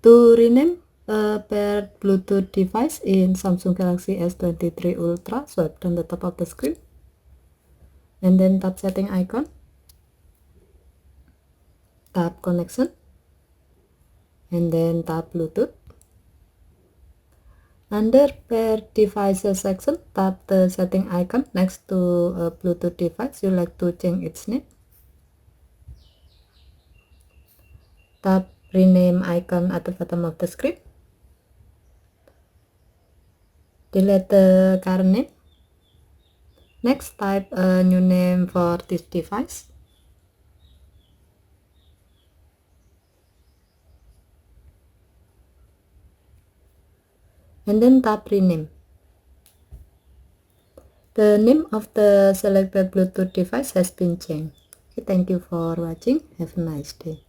To rename a paired Bluetooth device in Samsung Galaxy S23 Ultra, swipe down the top of the screen and then tap setting icon, tap connection, and then tap Bluetooth. Under pair devices section, tap the setting icon next to a Bluetooth device you like to change its name. Tap rename icon at the bottom of the screen. Delete the current name. Next, type a new name for this device. And then tap rename. The name of the selected Bluetooth device has been changed. Okay, thank you for watching. Have a nice day.